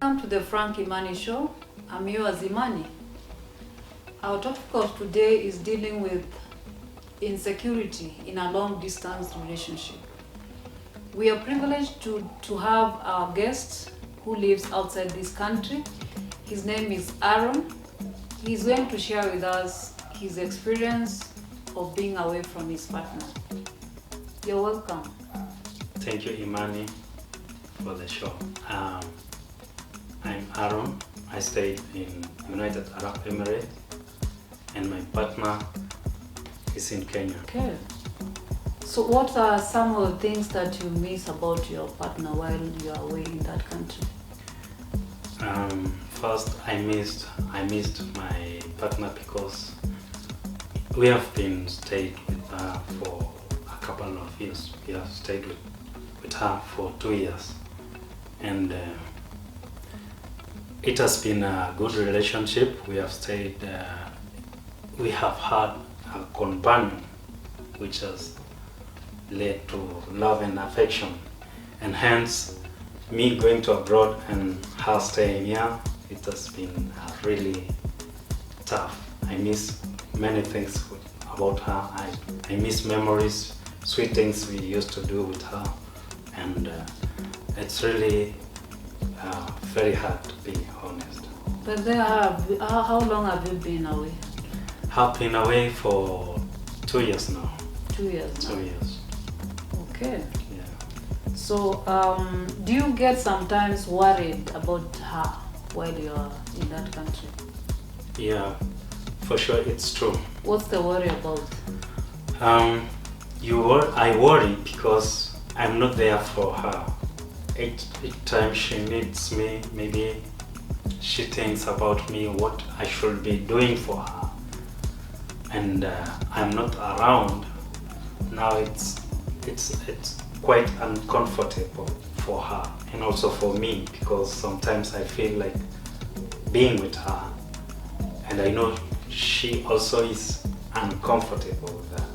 Welcome to the Frank Imani Show. I'm yours, Imani. Our topic of today is dealing with insecurity in a long-distance relationship. We are privileged to have our guest who lives outside this country. His name is Aaron. He's going to share with us his experience of being away from his partner. You're welcome. Thank you, Imani, for the show. I'm Aaron. I stay in United Arab Emirates, and my partner is in Kenya. Okay. So what are some of the things that you miss about your partner while you are away in that country? First, I missed my partner because we have been stayed with her for a couple of years. We have stayed with her for 2 years, and it has been a good relationship. We have stayed. We have had a companion, which has led to love and affection, and hence me going to abroad and her staying here, it has been really tough. I miss many things about her. I miss memories, sweet things we used to do with her, and it's really very hard, to be honest. But how long have you been away? I've been away for 2 years now. 2 years now. 2 years. Okay. Yeah. So, do you get sometimes worried about her while you are in that country? Yeah, for sure, it's true. What's the worry about? I worry because I'm not there for her. Each time she needs me, maybe she thinks about me, what I should be doing for her, and I'm not around. Now it's quite uncomfortable for her and also for me, because sometimes I feel like being with her, and I know she also is uncomfortable with that.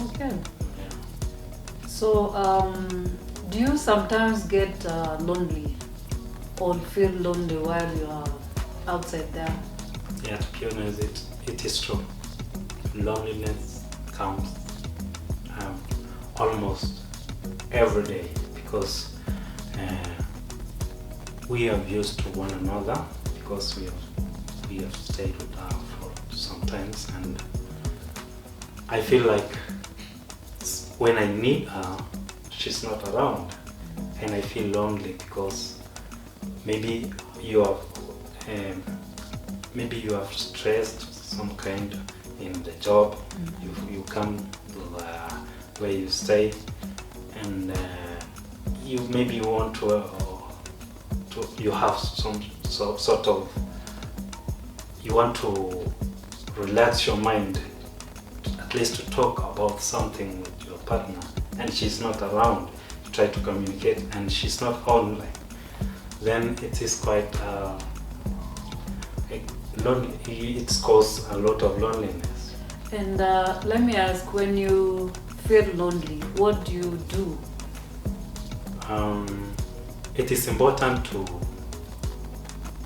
Okay. Yeah. So, do you sometimes get lonely or feel lonely while you are outside there? Yeah, to be honest, it is true. Loneliness comes almost every day because we are used to one another, because we have stayed with her for some times, and I feel like when I need her, she's not around, and I feel lonely because maybe you have stressed some kind in the job. You come to where you stay, and you maybe want to you have some sort of, you want to relax your mind, at least to talk about something with your partner, and she's not around. You try to communicate and she's not online, then it is quite it's caused a lot of loneliness. And let me ask, when you feel lonely, what do you do? It is important to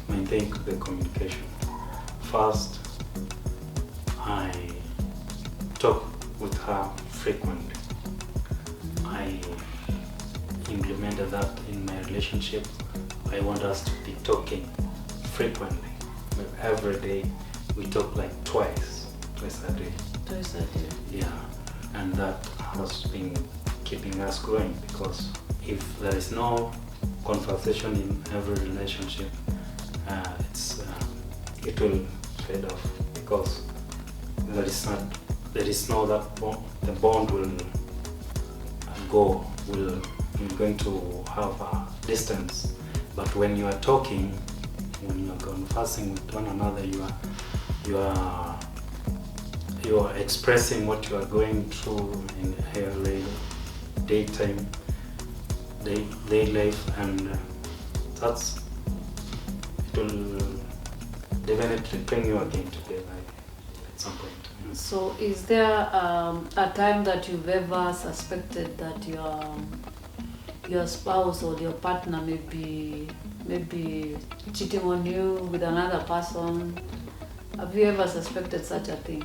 maintain the communication. First, I talk with her frequently. I implemented that in my relationship. I want us to be talking frequently. Every day we talk like twice a day. Twice a day. Yeah, and that has been keeping us going, because if there is no conversation in every relationship, it will fade off, because there is no that bond, the bond will we're going to have a distance. But when you are talking, when you are conversing with one another, you are expressing what you are going through in your daytime, day life, and it will definitely bring you again together at some point. So is there a time that you've ever suspected that your spouse or your partner may be maybe cheating on you with another person? Have you ever suspected such a thing?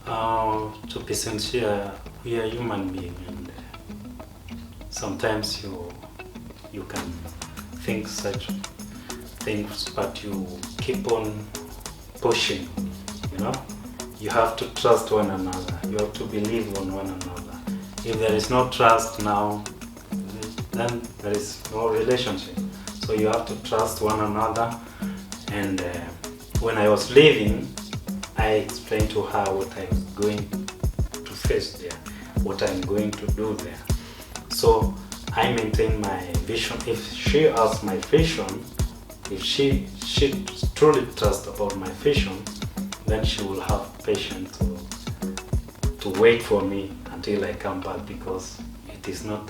To be sincere, we are human beings, and sometimes you can think such things, but you keep on pushing. You know, you have to trust one another. You have to believe on one another. If there is no trust now, then there is no relationship. So you have to trust one another. And when I was leaving, I explained to her what I was going to face there, what I'm going to do there. So I maintain my vision. If she has my vision, if she truly trusts about my vision, then she will have patience to wait for me until I come back, because it is not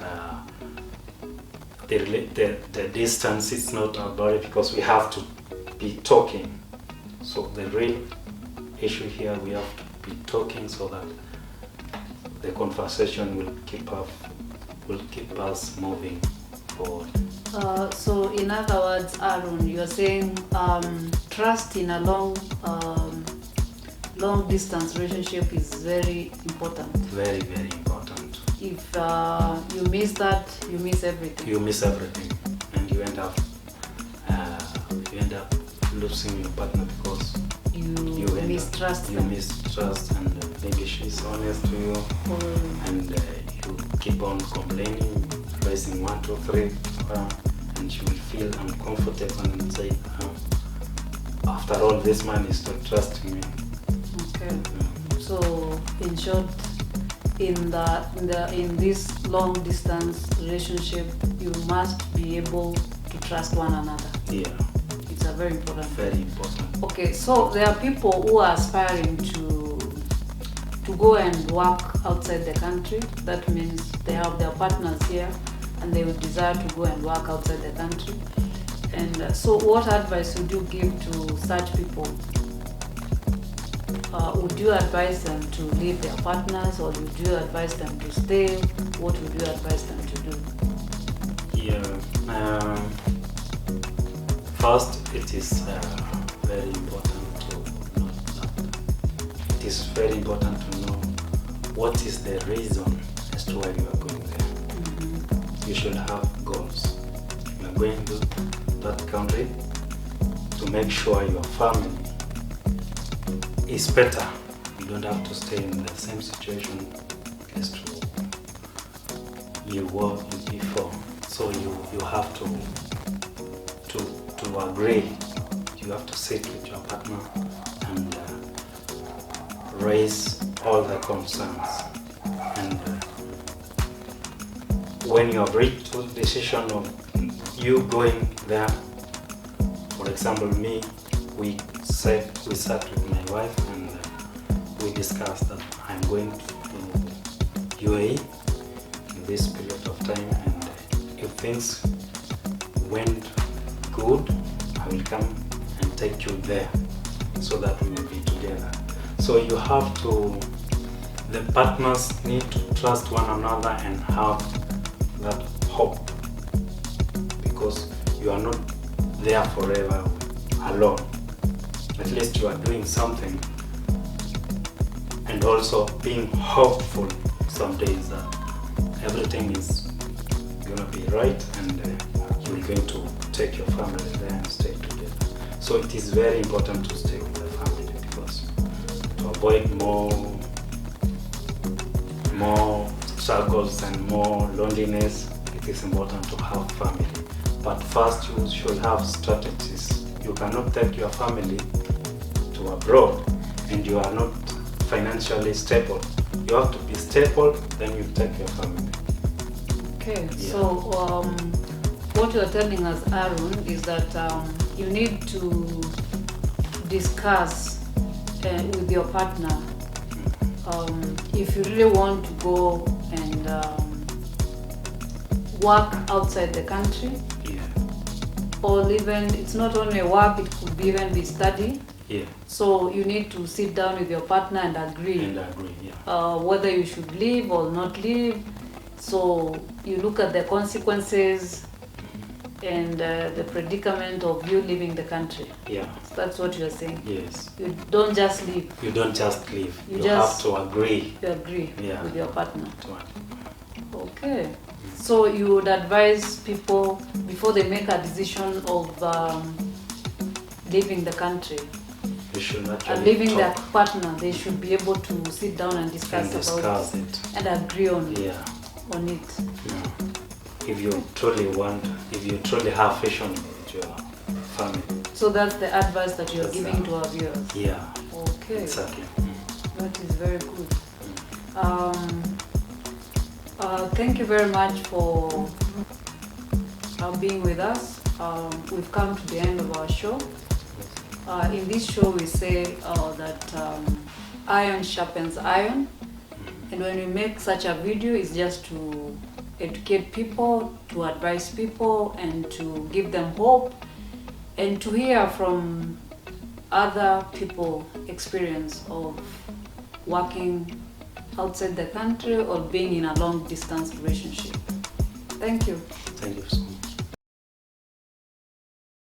the distance is not a barrier, because we have to be talking. So the real issue here, we have to be talking so that the conversation will keep us moving forward. So in other words, Aaron, you're saying trust in a long distance relationship is very important. Very, very important. If you miss that, you miss everything. You miss everything, and you end up losing your partner because you mistrust you them. mistrust, and maybe she's honest to you, and you keep on complaining, raising 1, 2, 3, and she will feel uncomfortable and say, after all, this man is not trusting me. Okay. So in short, in this long distance relationship, you must be able to trust one another. Yeah. It's a very important. Very important. Okay, so there are people who are aspiring to go and work outside the country. That means they have their partners here and they would desire to go and work outside the country. And so what advice would you give to such people? Would you advise them to leave their partners, or would you advise them to stay? What would you advise them to do? Yeah. First, it is very important to know that. It is very important to know what is the reason as to why you are going there. Mm-hmm. You should have goals. You are going to that country to make sure your family is better. You don't have to stay in the same situation as to you were before. So you have to agree. You have to sit with your partner and raise all the concerns. And when you have reached the decision of you going there, for example, me, we sat with my wife and we discussed that I'm going to UAE in this period of time, and if things went good, I will come and take you there so that we will be together. So you have to, the partners need to trust one another and have that hope, because you are not there forever alone. At least you are doing something, and also being hopeful some days that everything is going to be right and you're going to take your family there and stay together. So it is very important to stay with the family, because to avoid more struggles and more loneliness, it is important to have family. But first you should have strategies. You cannot take your family to abroad and you are not financially stable. You have to be stable, then you take your family. Okay, Yeah. so what you're telling us, Aaron, is that you need to discuss with your partner if you really want to go and work outside the country. Yeah. Or even, it's not only work, it could even be study. Yeah. So you need to sit down with your partner and agree. Yeah. Whether you should leave or not leave. So you look at the consequences and the predicament of you leaving the country. Yeah. So that's what you're saying. Yes. You don't just leave. You don't just leave. You You just- have to agree. You agree Yeah. with your partner. to it. Okay. So you would advise people before they make a decision of leaving the country You should and actually leaving their talk partner, they should be able to sit down and discuss, and discuss it. and agree on Yeah. it. Yeah. If you truly have vision with your family. So that's the advice that you're That's giving to our viewers. Yeah. Okay. Exactly. That is very good. Thank you very much for being with us. We've come to the end of our show. In this show, we say that iron sharpens iron, and when we make such a video, it's just to educate people, to advise people, and to give them hope, and to hear from other people experience of working outside the country or being in a long distance relationship. Thank you. Thank you so much.